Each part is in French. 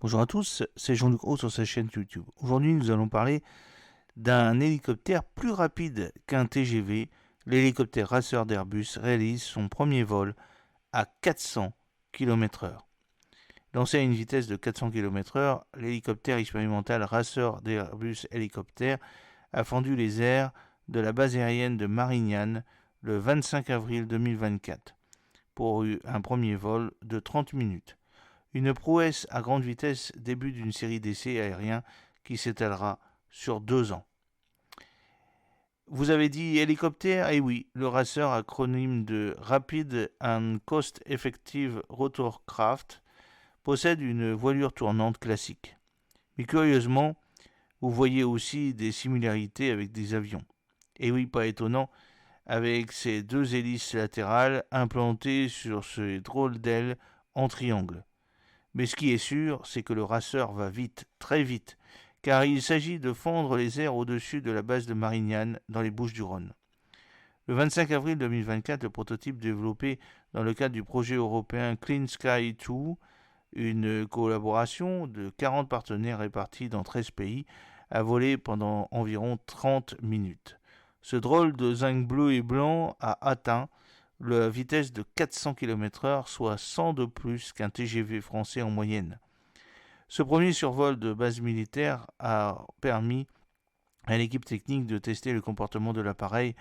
Bonjour à tous, c'est Jean-Luc Haut sur sa chaîne YouTube. Aujourd'hui, nous allons parler d'un hélicoptère plus rapide qu'un TGV. L'hélicoptère Racer d'Airbus réalise son premier vol à 400 km/h. Lancé à une vitesse de 400 km/h, l'hélicoptère expérimental Racer d'Airbus Hélicoptère a fendu les airs de la base aérienne de Marignane le 25 avril 2024 pour un premier vol de 30 minutes. Une prouesse à grande vitesse, début d'une série d'essais aériens qui s'étalera sur 2 ans. Vous avez dit hélicoptère? Eh oui, le Racer, acronyme de Rapid and Cost Effective Rotorcraft, possède une voilure tournante classique. Mais curieusement, vous voyez aussi des similarités avec des avions. Et oui, pas étonnant, avec ces deux hélices latérales implantées sur ces drôles d'ailes en triangle. Mais ce qui est sûr, c'est que le Racer va vite, très vite, car il s'agit de fendre les airs au-dessus de la base de Marignane, dans les Bouches-du-Rhône. Le 25 avril 2024, le prototype développé dans le cadre du projet européen Clean Sky 2, une collaboration de 40 partenaires répartis dans 13 pays, a volé pendant environ 30 minutes. Ce drôle de zinc bleu et blanc a atteint la vitesse de 400 km/h, soit 100 de plus qu'un TGV français en moyenne. Ce premier survol de base militaire a permis à l'équipe technique de tester le comportement de l'appareil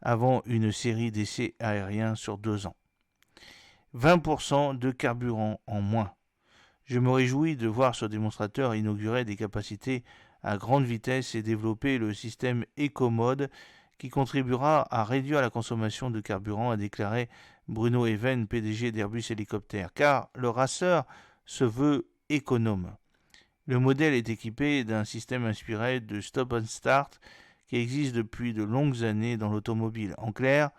avant une série d'essais aériens sur 2 ans. 20% de carburant en moins. Je me réjouis de voir ce démonstrateur inaugurer des capacités à grande vitesse et développer le système EcoMode qui contribuera à réduire la consommation de carburant, a déclaré Bruno Even, PDG d'Airbus Hélicoptère, car le Racer se veut économe. Le modèle est équipé d'un système inspiré de Stop and Start qui existe depuis de longues années dans l'automobile. En clair,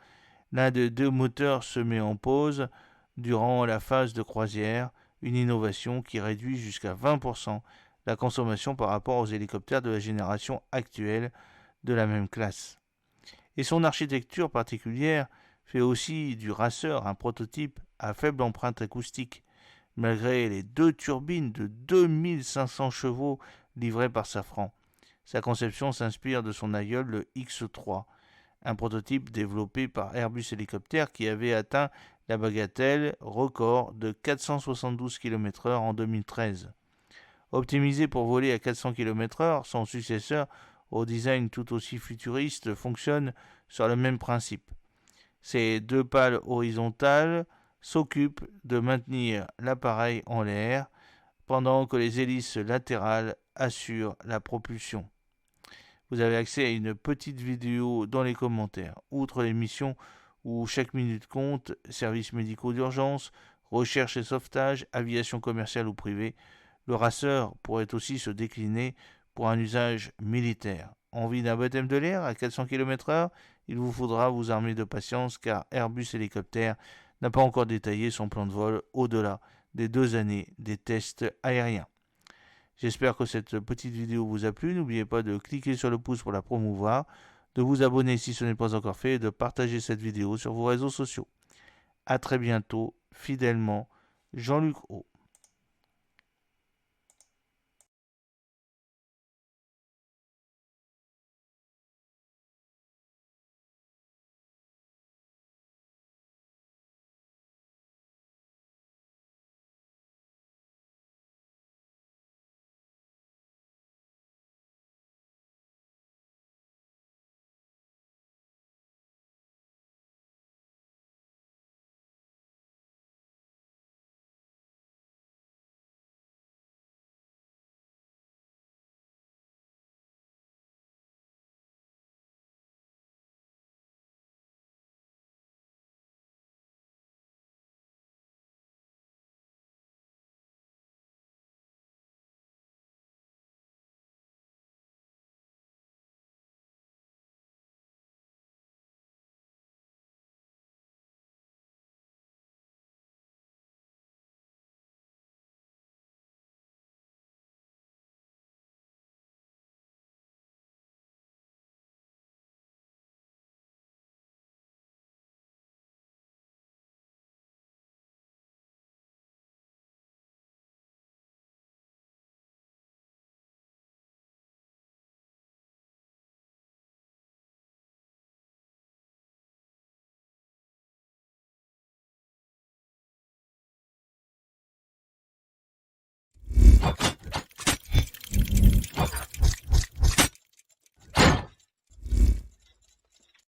l'un des deux moteurs se met en pause durant la phase de croisière, une innovation qui réduit jusqu'à 20% la consommation par rapport aux hélicoptères de la génération actuelle de la même classe. Et son architecture particulière fait aussi du Racer un prototype à faible empreinte acoustique, malgré les 2 turbines de 2500 chevaux livrées par Safran. Sa conception s'inspire de son aïeul, le X3, un prototype développé par Airbus Hélicoptère qui avait atteint la bagatelle record de 472 km/h en 2013. Optimisé pour voler à 400 km/h, son successeur, au design tout aussi futuriste, fonctionne sur le même principe. Ces deux pales horizontales s'occupent de maintenir l'appareil en l'air pendant que les hélices latérales assurent la propulsion. Vous avez accès à une petite vidéo dans les commentaires. Outre les missions où chaque minute compte, services médicaux d'urgence, recherche et sauvetage, aviation commerciale ou privée, le Racer pourrait aussi se décliner pour un usage militaire. Envie d'un baptême de l'air à 400 km/h? Il vous faudra vous armer de patience car Airbus Hélicoptère n'a pas encore détaillé son plan de vol au-delà des 2 années des tests aériens. J'espère que cette petite vidéo vous a plu. N'oubliez pas de cliquer sur le pouce pour la promouvoir, de vous abonner si ce n'est pas encore fait et de partager cette vidéo sur vos réseaux sociaux. A très bientôt, fidèlement, Jean-Luc Haut.